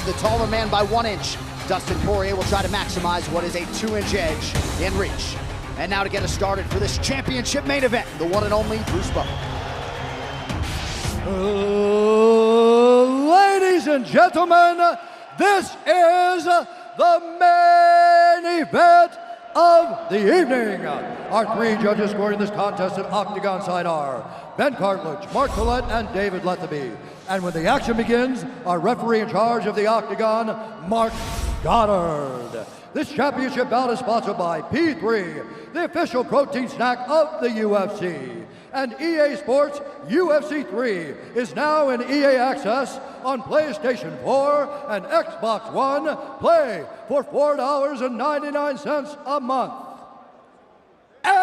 the taller man by 1 inch. Dustin Poirier will try to maximize what is a 2-inch edge in reach. And now to get us started for this championship main event, the one and only Bruce Buffer. Ladies and gentlemen, this is the main event of the evening. Our 3 judges scoring this contest at octagon side are Ben Cartledge, Mark Collette, and David Lethaby. And when the action begins, our referee in charge of the octagon, Mark Goddard. This championship bout is sponsored by P3, the official protein snack of the UFC. And EA Sports UFC 3 is now in EA Access on PlayStation 4 and Xbox One. Play for $4.99 a month. And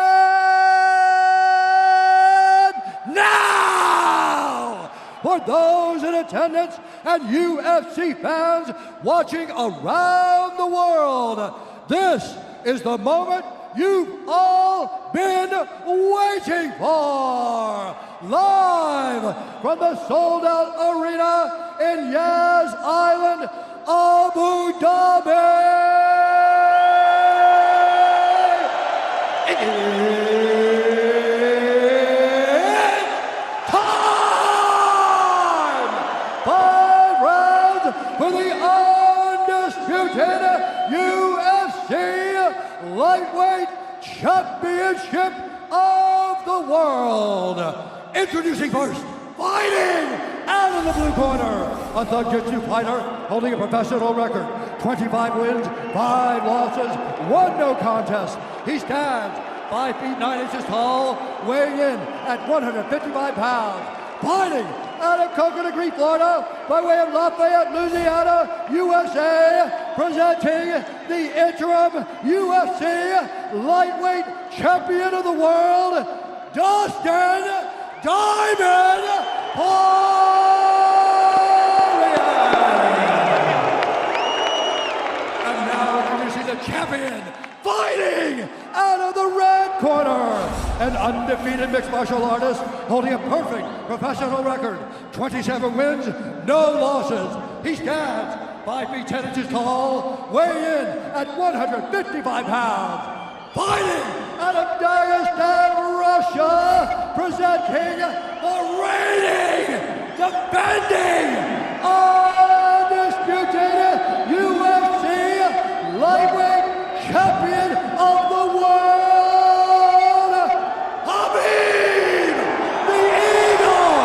now, for those in attendance and UFC fans watching around the world, this is the moment you've all been waiting for. Live from the sold-out arena in Yas Island, Abu Dhabi. It's time! 5 rounds for the undisputed UFC Lightweight Championship of the world. Introducing first, fighting out of the blue corner, a Thug-Jitsu fighter holding a professional record, 25 wins, 5 losses, 1 no contest. He stands 5 feet 9 inches tall, weighing in at 155 pounds. Fighting out of Coconut Green, Florida, by way of Lafayette, Louisiana, USA, presenting the interim UFC Lightweight Champion of the World, Dustin Diamond Poirier. And now introducing the champion, fighting out of the red corner, an undefeated mixed martial artist holding a perfect professional record, 27 wins, no losses. He stands 5 feet 10 inches tall, weighing in at 155 pounds. Fighting out of Dagestan, Russia, presenting the reigning, defending, undisputed UFC Lightweight Champion of the world, Khabib the Eagle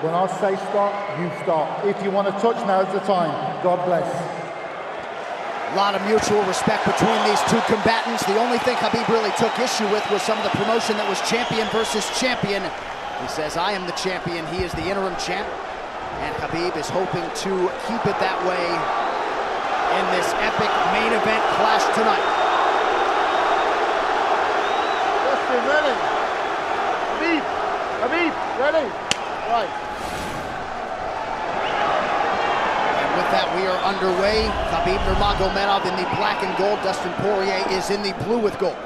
When I say stop, you stop. If you want to touch, now's the time. God bless. A lot of mutual respect between these 2 combatants. The only thing Khabib really took issue with was some of the promotion that was champion versus champion. He says, I am the champion, he is the interim champ. And Khabib is hoping to keep it that way in this epic main event clash tonight. Dustin, ready? Khabib, ready? Right. And with that, we are underway. Khabib Nurmagomedov in the black and gold. Dustin Poirier is in the blue with gold.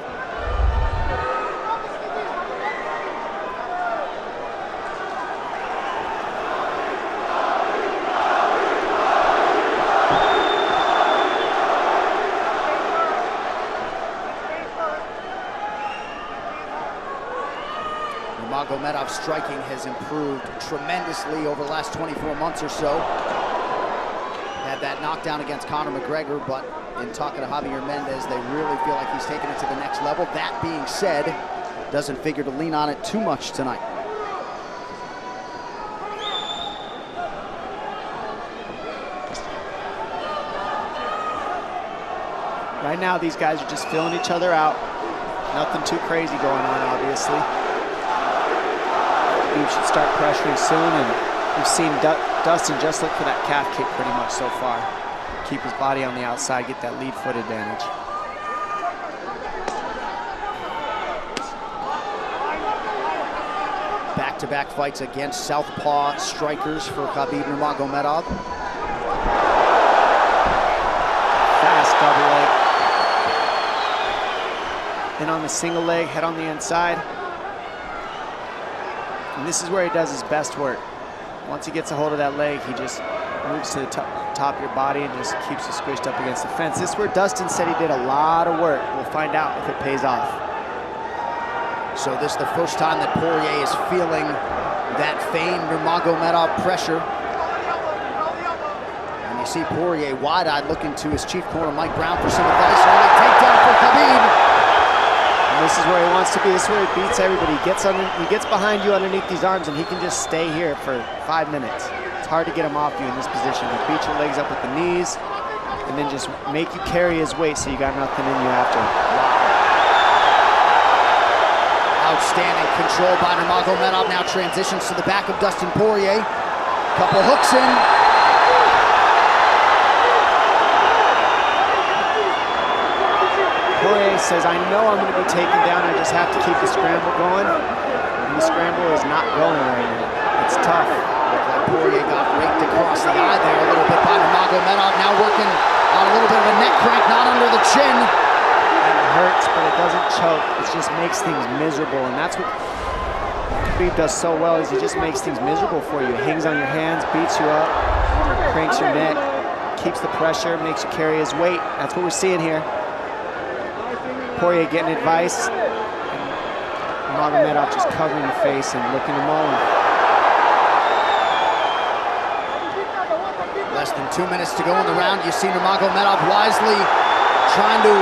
Nurmagomedov's striking has improved tremendously over the last 24 months or so. Had that knockdown against Conor McGregor, but in talking to Javier Mendez, they really feel like he's taken it to the next level. That being said, doesn't figure to lean on it too much tonight. Right now, these guys are just filling each other out. Nothing too crazy going on, obviously. We should start pressuring soon, and we've seen Dustin just look for that calf kick pretty much so far. Keep his body on the outside, get that lead foot advantage. Back back-to-back fights against southpaw strikers for Khabib Nurmagomedov. Fast double leg. Then on the single leg, head on the inside. And this is where he does his best work. Once he gets a hold of that leg, he just moves to the top of your body and just keeps you squished up against the fence. This is where Dustin said he did a lot of work. We'll find out if it pays off. So this is the first time that Poirier is feeling that famed Nurmagomedov pressure. And you see Poirier wide-eyed looking to his chief corner, Mike Brown, for some advice. Early takedown for Khabib. And this is where he wants to be. This is where he beats everybody. He gets behind you underneath these arms, and he can just stay here for 5 minutes. It's hard to get him off you in this position. He beats your legs up with the knees, and then just make you carry his weight so you got nothing in you after. Outstanding control by Nurmagomedov. Now transitions to the back of Dustin Poirier. Couple hooks in. Poirier says, I know I'm going to be taken down. I just have to keep the scramble going. And the scramble is not going right now. It's tough. Looked like Poirier got raked across the eye there a little bit by Nurmagomedov. Now working on a little bit of a neck crank, not under the chin. It hurts, but it doesn't choke. It just makes things miserable, and that's what Khabib does so well, is he just makes things miserable for you. He hangs on your hands, beats you up, cranks your neck, keeps the pressure, makes you carry his weight. That's what we're seeing here. Poirier getting advice, and Nurmagomedov just covering the face and looking to maul him. Less than 2 minutes to go in the round. You see Nurmagomedov wisely trying to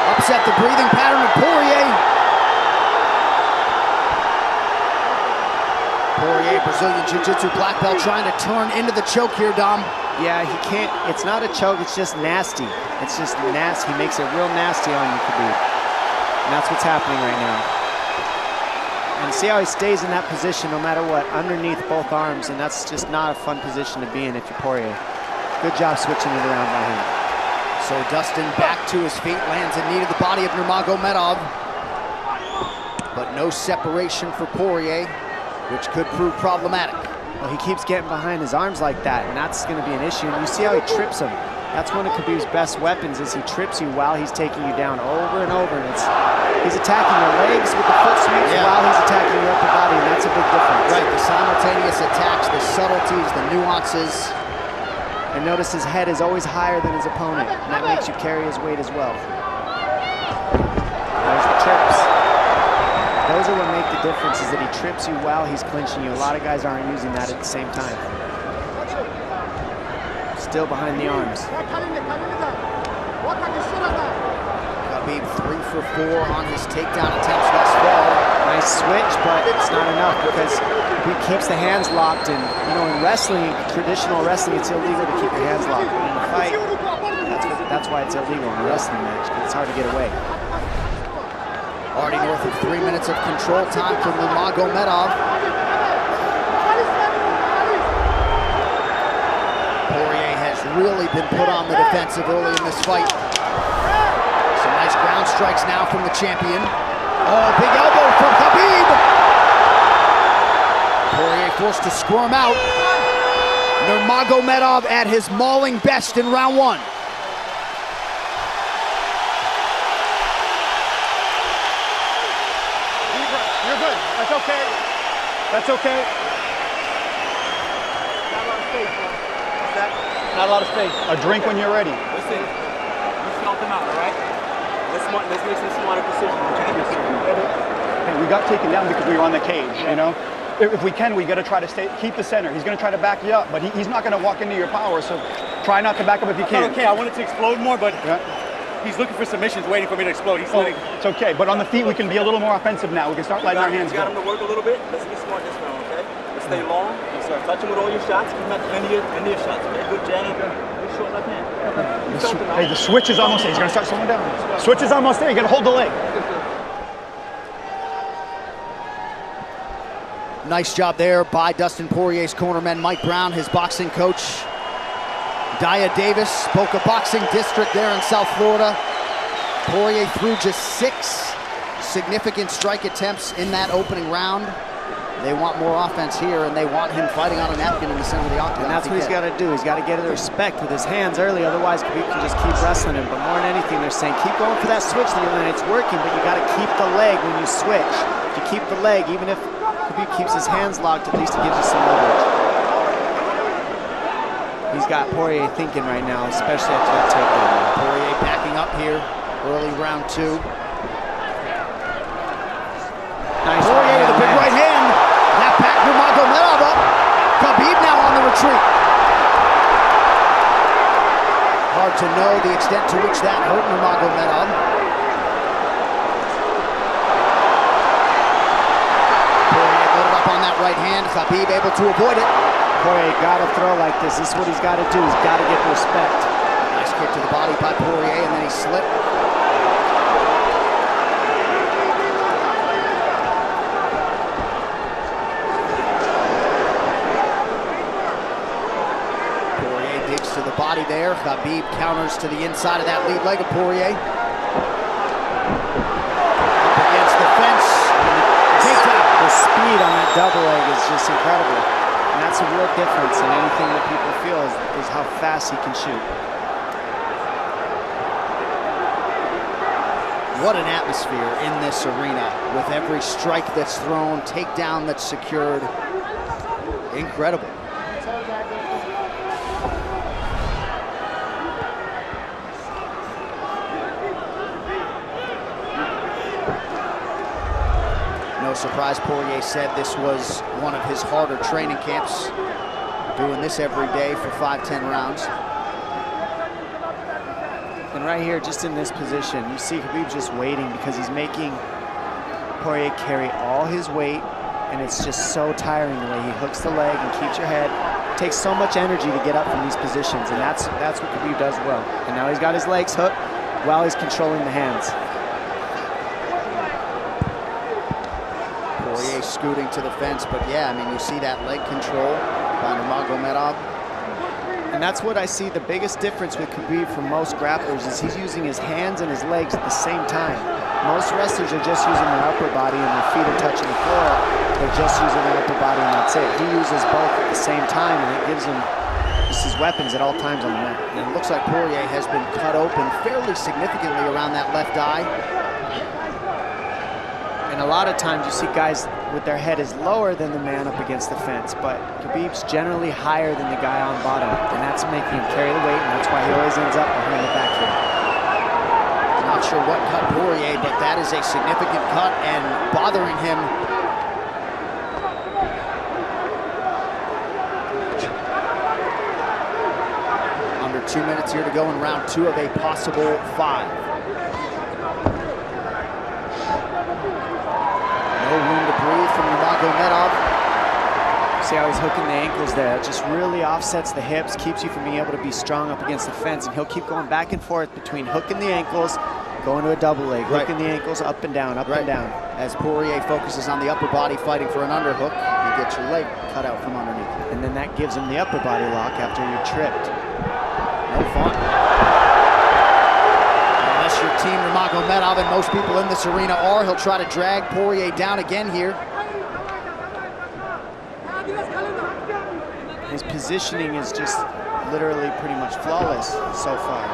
upset the breathing pattern of Poirier. Poirier, Brazilian Jiu-Jitsu black belt, trying to turn into the choke here, Dom. Yeah, he can't. It's not a choke, it's just nasty. It's just nasty. He makes it real nasty on you, Khabib. And that's what's happening right now. And see how he stays in that position no matter what, underneath both arms, and that's just not a fun position to be in if you're Poirier. Good job switching it around by him. So Dustin back to his feet, lands a knee to the body of Nurmagomedov. But no separation for Poirier, which could prove problematic. Well, he keeps getting behind his arms like that, and that's going to be an issue. And you see how he trips him. That's one of Khabib's best weapons, is he trips you while he's taking you down over and over. And he's attacking your legs with the foot sweeps while he's attacking your upper body, and that's a big difference. Right, the simultaneous attacks, the subtleties, the nuances. And notice his head is always higher than his opponent, and that makes you carry his weight as well. There's the trips. Those are what make the difference, is that he trips you while he's clinching you. A lot of guys aren't using that at the same time. Still behind the arms. Khabib 3 for 4 on his takedown attempts thus far. Nice switch, but it's not enough because he keeps the hands locked. And you know, in wrestling, traditional wrestling, it's illegal to keep your hands locked. But in a fight, that's why it's illegal in a wrestling match, because it's hard to get away. Already north of 3 minutes of control time for Nurmagomedov. Poirier has really been put on the defensive early in this fight. Some nice ground strikes now from the champion. Oh, big elbow from Khabib. Poirier forced to squirm out. Nurmagomedov at his mauling best in round 1. You're good. That's okay. That's okay. Not a lot of space, bro. What's that? Not a lot of space. A drink when you're ready. Listen, you felt them out, all right? Let's make some smarter decisions. Hey, we got taken down because we were on the cage, you know? If we can, we got to try to keep the center. He's going to try to back you up, but he's not going to walk into your power, so try not to back up if you can. Okay, I wanted to explode more, but he's looking for submissions, waiting for me to explode. He's letting... It's okay, but on the feet, we can be a little more offensive now. We can start letting our hands go. You got him to work a little bit. Let's be smart this round, okay? Let's stay long. Let's start touching with all your shots. Keep him at the end of your shots, okay? Good jab. Good short left hand. Hey, the switch is almost there. He's going to start slowing down. Switch is almost there. You got to hold the leg. Nice job there by Dustin Poirier's cornerman, Mike Brown, his boxing coach. Daya Davis, Boca Boxing District there in South Florida. Poirier threw just 6 significant strike attempts in that opening round. They want more offense here, and they want him fighting on a napkin in the center of the octagon. And that's what he's got to do. He's got to get the respect with his hands early, otherwise Khabib can just keep wrestling him. But more than anything, they're saying keep going for that switch, and it's working, but you got to keep the leg when you switch. If you keep the leg, even if Khabib keeps his hands locked, at least it gives you some leverage. He's got Poirier thinking right now, especially after that takedown. Poirier backing up here, early round 2. Nice Poirier with a big right hand. That back Nurmagomedov up. Khabib now on the retreat. Hard to know the extent to which that hurt Nurmagomedov. Poirier loaded up on that right hand. Khabib able to avoid it. Poirier got to throw like this. This is what he's got to do. He's got to get the respect. Nice kick to the body by Poirier, and then he slipped. Poirier digs to the body there. Khabib counters to the inside of that lead leg of Poirier. Up against the fence. Takedown. The speed on that double leg is just incredible. And that's a real difference in anything that people feel is how fast he can shoot. What an atmosphere in this arena with every strike that's thrown, takedown that's secured. Incredible. No surprise, Poirier said this was one of his harder training camps. Doing this every day for 5-10 rounds. And right here, just in this position, you see Khabib just waiting because he's making Poirier carry all his weight, and it's just so tiring the way he hooks the leg and keeps your head. It takes so much energy to get up from these positions, and that's what Khabib does well. And now he's got his legs hooked while he's controlling the hands. Poirier scooting to the fence, but yeah, I mean, you see that leg control by Nurmagomedov. And that's what I see the biggest difference with Khabib from most grapplers is he's using his hands and his legs at the same time. Most wrestlers are just using their upper body and their feet are touching the floor. They're just using their upper body and that's it. He uses both at the same time, and it gives him just his weapons at all times on the mat. And it looks like Poirier has been cut open fairly significantly around that left eye. And a lot of times you see guys with their head is lower than the man up against the fence, but Khabib's generally higher than the guy on bottom, and that's making him carry the weight, and that's why he always ends up behind the back here. Not sure what cut Poirier, but that is a significant cut and bothering him. Under 2 minutes here to go in round 2 of a possible 5. No room to breathe from Nurmagomedov. See how he's hooking the ankles there? It just really offsets the hips, keeps you from being able to be strong up against the fence, and he'll keep going back and forth between hooking the ankles, going to a double leg, hooking the ankles up and down, up and down. As Poirier focuses on the upper body fighting for an underhook, you get your leg cut out from underneath. And then that gives him the upper body lock after you're tripped. No fun. Unless you're Team Nurmagomedov, and most people in this arena are, he'll try to drag Poirier down again here. His positioning is just literally pretty much flawless so far.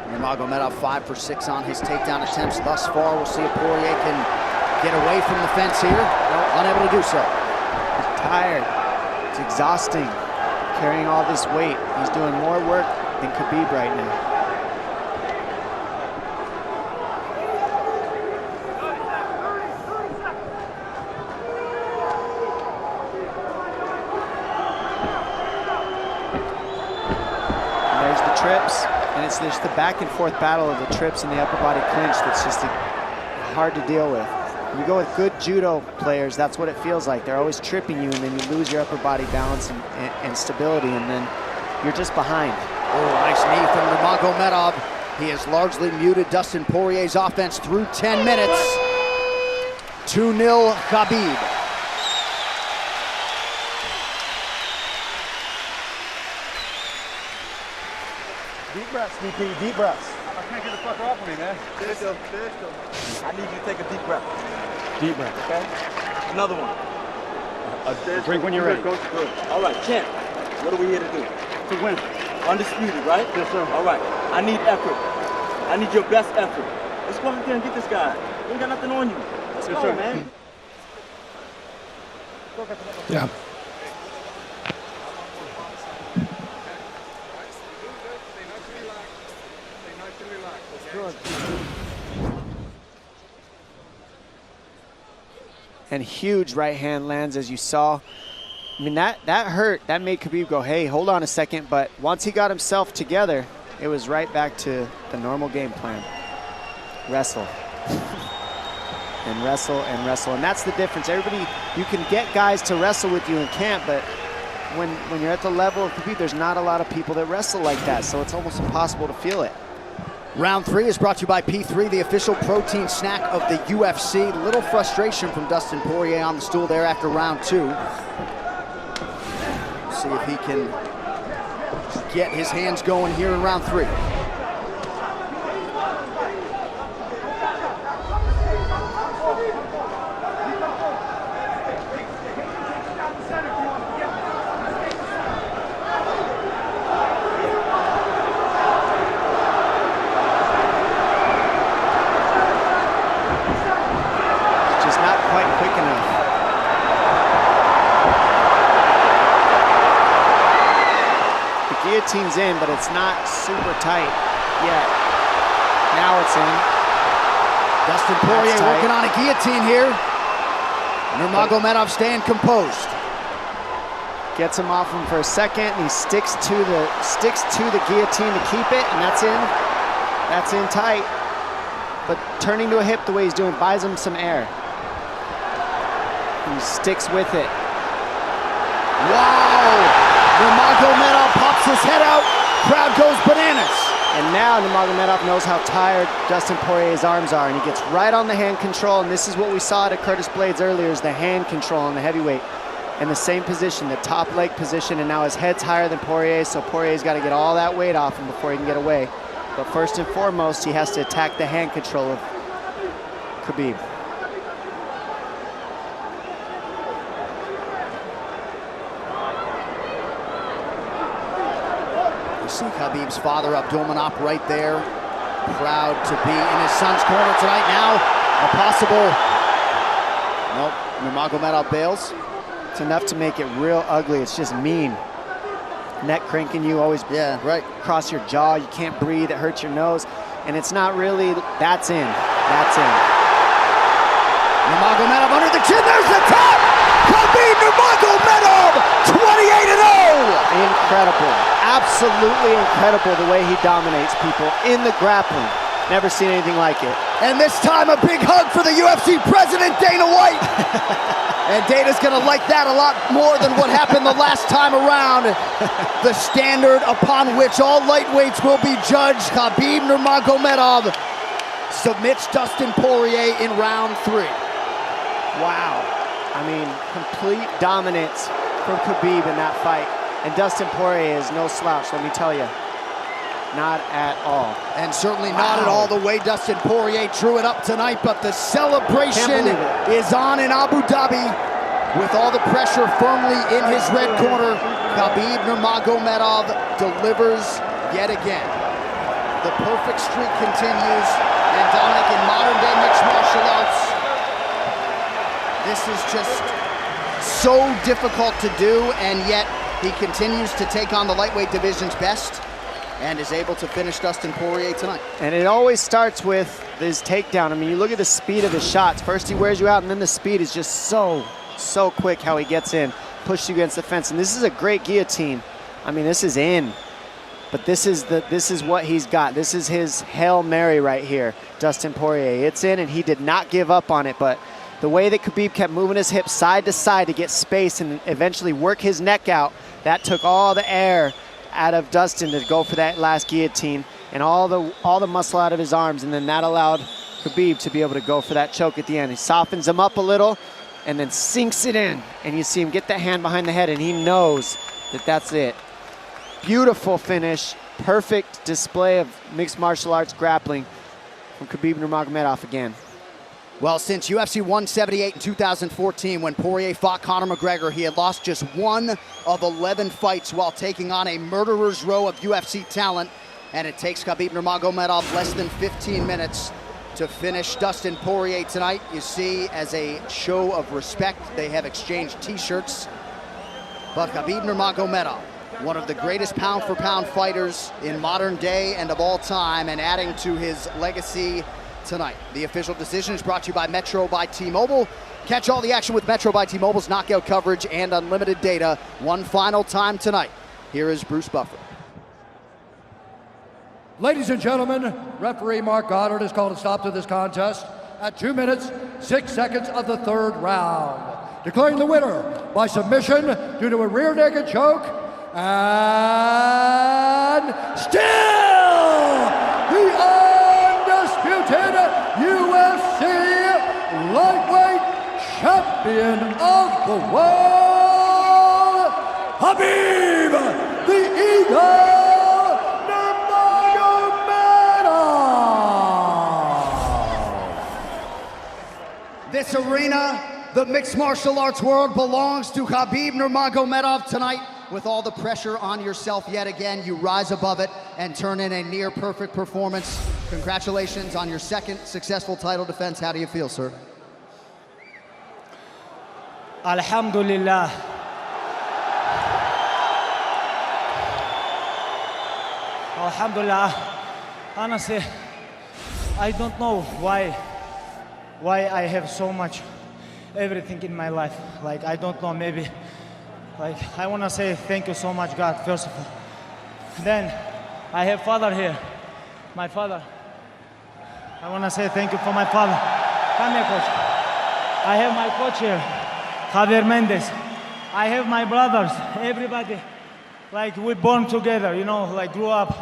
Nurmagomedov 5 for 6 on his takedown attempts thus far. We'll see if Poirier can get away from the fence here. Unable to do so. He's tired. It's exhausting. Carrying all this weight. He's doing more work than Khabib right now. And there's the trips. And it's just the back and forth battle of the trips and the upper body clinch that's just hard to deal with. When you go with good judo players, that's what it feels like. They're always tripping you, and then you lose your upper body balance and stability, and then you're just behind. Oh, nice knee from Nurmagomedov. He has largely muted Dustin Poirier's offense through 10 minutes. 2-0 Khabib. Deep breaths, DP, deep breaths. I can't get the fucker off of me, man. There's still. I need you to take a deep breath. Deep breath. Okay? Another one. A drink when you're ready. Good. All right, champ. What are we here to do? To win. Undisputed, right? Yes, sir. All right. I need effort. I need your best effort. Let's go out there and get this guy. We ain't got nothing on you. Let's go, sir. man. Yeah. And huge right hand lands, as you saw. I mean, that hurt. That made Khabib go, hey, hold on a second. But once he got himself together, it was right back to the normal game plan. Wrestle. And wrestle and wrestle. And that's the difference. Everybody, you can get guys to wrestle with you in camp, but when you're at the level of Khabib, there's not a lot of people that wrestle like that. So it's almost impossible to feel it. Round 3 is brought to you by P3, the official protein snack of the UFC. Little frustration from Dustin Poirier on the stool there after round 2. See if he can get his hands going here in round 3. Guillotine's in, but it's not super tight yet. Now it's in. Dustin Poirier working on a guillotine here. Nurmagomedov staying composed. Gets him off him for a second, and he sticks to the guillotine to keep it, and that's in. That's in tight. But turning to a hip the way he's doing buys him some air. He sticks with it. Wow! Nurmagomedov pops his head out, crowd goes bananas. And now Nurmagomedov knows how tired Dustin Poirier's arms are, and he gets right on the hand control, and this is what we saw at Curtis Blades earlier, is the hand control on the heavyweight. In the same position, the top leg position, and now his head's higher than Poirier's, so Poirier's got to get all that weight off him before he can get away. But first and foremost, he has to attack the hand control of Khabib. You see Khabib's father, Abdulmanap, right there. Proud to be in his son's corner tonight. Now, a possible... Nope, Nurmagomedov bails. It's enough to make it real ugly. It's just mean. Neck cranking you, always cross your jaw. You can't breathe, it hurts your nose. And it's not really, that's in. That's in. Nurmagomedov under the chin, there's the tap! Khabib Nurmagomedov, 28-0! Incredible, absolutely incredible the way he dominates people in the grappling. Never seen anything like it. And this time a big hug for the UFC president, Dana White. And Dana's gonna like that a lot more than what happened the last time around. The standard upon which all lightweights will be judged. Khabib Nurmagomedov submits Dustin Poirier in round 3. Wow. I mean, complete dominance from Khabib in that fight. And Dustin Poirier is no slouch, let me tell you. Not at all. And certainly not at all the way Dustin Poirier drew it up tonight, but the celebration is on in Abu Dhabi with all the pressure firmly in his red corner. Khabib Nurmagomedov delivers yet again. The perfect streak continues, and Dominic, in modern day mixed martial arts, this is just so difficult to do, and yet he continues to take on the lightweight division's best and is able to finish Dustin Poirier tonight. And it always starts with his takedown. I mean, you look at the speed of his shots. First he wears you out, and then the speed is just so quick how he gets in, pushes you against the fence. And this is a great guillotine. I mean, this is in. But this is what he's got. This is his Hail Mary right here, Dustin Poirier. It's in, and he did not give up on it. But the way that Khabib kept moving his hips side to side to get space and eventually work his neck out, that took all the air out of Dustin to go for that last guillotine, and all the muscle out of his arms, and then that allowed Khabib to be able to go for that choke at the end. He softens him up a little and then sinks it in. And you see him get the hand behind the head, and he knows that that's it. Beautiful finish, perfect display of mixed martial arts grappling from Khabib Nurmagomedov again. Well, since UFC 178 in 2014, when Poirier fought Conor McGregor, he had lost just 1 of 11 fights while taking on a murderer's row of UFC talent. And it takes Khabib Nurmagomedov less than 15 minutes to finish Dustin Poirier tonight. You see, as a show of respect, they have exchanged t-shirts. But Khabib Nurmagomedov, one of the greatest pound-for-pound fighters in modern day and of all time, and adding to his legacy tonight. The official decision is brought to you by Metro by T-Mobile. Catch all the action with Metro by T-Mobile's knockout coverage and unlimited data one final time tonight. Here is Bruce Buffer. Ladies and gentlemen, referee Mark Goddard has called a stop to this contest at 2 minutes, 6 seconds of the 3rd round, declaring the winner by submission due to a rear naked choke, and still the undisputed UFC lightweight champion of the world, Khabib the Eagle Nurmagomedov. This arena, the mixed martial arts world, belongs to Khabib Nurmagomedov tonight. With all the pressure on yourself yet again, you rise above it and turn in a near perfect performance. Congratulations on your 2nd successful title defense. How do you feel, sir? Alhamdulillah. Alhamdulillah. Honestly, I don't know why I have so much everything in my life. Like, I don't know, maybe. Like, I want to say thank you so much, God, first of all. Then, I have father here, my father. I want to say thank you for my father. Come here, coach. I have my coach here, Javier Mendez. I have my brothers, everybody. Like, we born together, you know, like, grew up.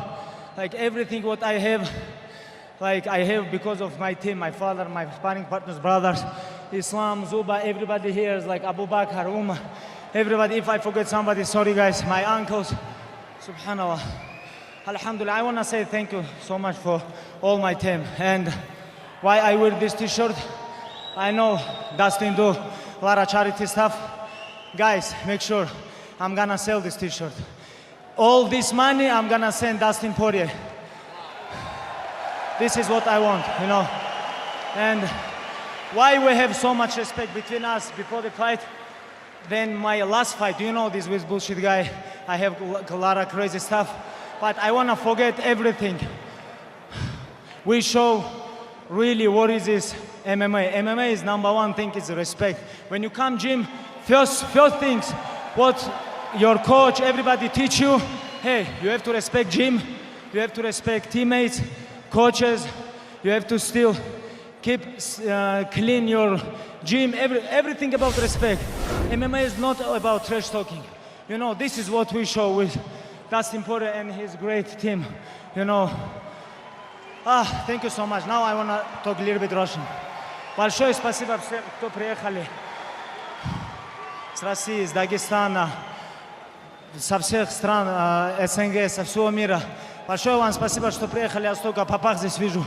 Like, everything what I have, like, I have because of my team, my father, my sparring partners, brothers, Islam, Zuba, everybody here is like Abu Bakr, Umar. Everybody, if I forget somebody, sorry guys, my uncles, subhanallah. Alhamdulillah, I want to say thank you so much for all my team. And why I wear this t-shirt, I know Dustin do a lot of charity stuff. Guys, make sure I'm gonna sell this t-shirt. All this money, I'm gonna send Dustin Poirier. This is what I want, you know. And why we have so much respect between us before the fight. Then my last fight, you know this with bullshit guy, I have a lot of crazy stuff, but I want to forget everything. We show really what is this MMA. MMA is #1 thing is respect. When you come gym, first things, what your coach, everybody teach you, hey, you have to respect gym, you have to respect teammates, coaches, you have to still keep clean your gym, everything about respect. MMA is not about trash talking. You know, this is what we show with Dustin Poirier and his great team. You know, thank you so much. Now I want to talk a little bit Russian. Большое спасибо всем, кто приехали с России, с Дагестана, со всех стран СНГ, со всего мира. Большое вам спасибо, что приехали. Я столько попах здесь вижу.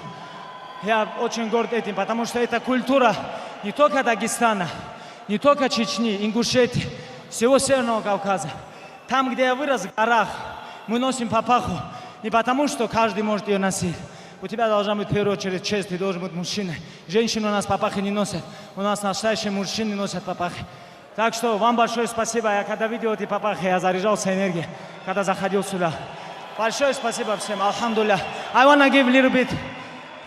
Я очень горд этим, потому что это культура не только Дагестана, не только Чечни, Ингушетии, всего Северного Кавказа. Там, где я вырос, в горах, мы носим папаху не потому, что каждый может ее носить. У тебя должна быть в первую очередь честь, ты должен быть мужчиной. Женщины у нас папахи не носят, у нас настоящие мужчины носят папахи. Так что вам большое спасибо. Я когда видел эти папахи, я заряжался энергией, когда заходил сюда. Большое спасибо всем, алхамдулилля. I want to give a little bit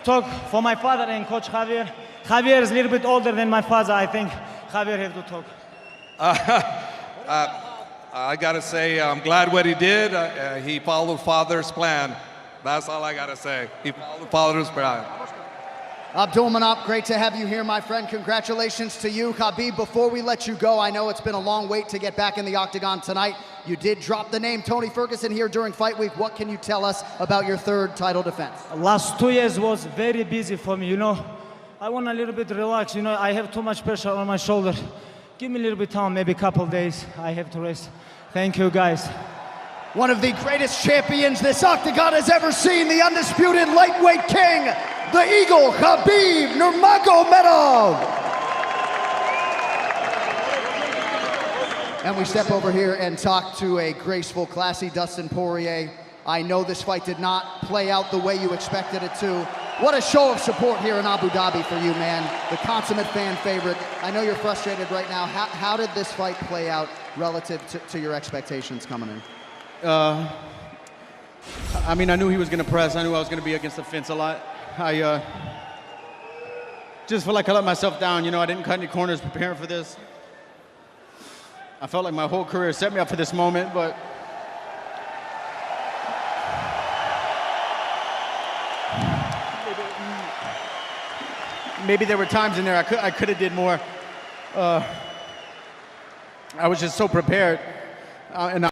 talk for my father and coach Javier. Javier is a little bit older than my father. I think Javier have to talk. I gotta say, I'm glad what he did. He followed father's plan. That's all I gotta say. He followed father's plan. Abdulmanap, great to have you here, my friend. Congratulations to you. Khabib, before we let you go, I know it's been a long wait to get back in the octagon tonight. You did drop the name Tony Ferguson here during fight week. What can you tell us about your 3rd title defense? Last 2 years was very busy for me, you know. I want a little bit relax. You know, I have too much pressure on my shoulder. Give me a little bit of time, maybe a couple days. I have to rest. Thank you, guys. One of the greatest champions this octagon has ever seen, the undisputed lightweight king, the Eagle, Khabib Nurmagomedov. And we step over here and talk to a graceful, classy Dustin Poirier. I know this fight did not play out the way you expected it to. What a show of support here in Abu Dhabi for you, man. The consummate fan favorite. I know you're frustrated right now. How did this fight play out relative to your expectations coming in? I mean, I knew he was going to press. I knew I was going to be against the fence a lot. I just feel like I let myself down. You know, I didn't cut any corners preparing for this. I felt like my whole career set me up for this moment, but maybe there were times in there I could have did more. I was just so prepared, and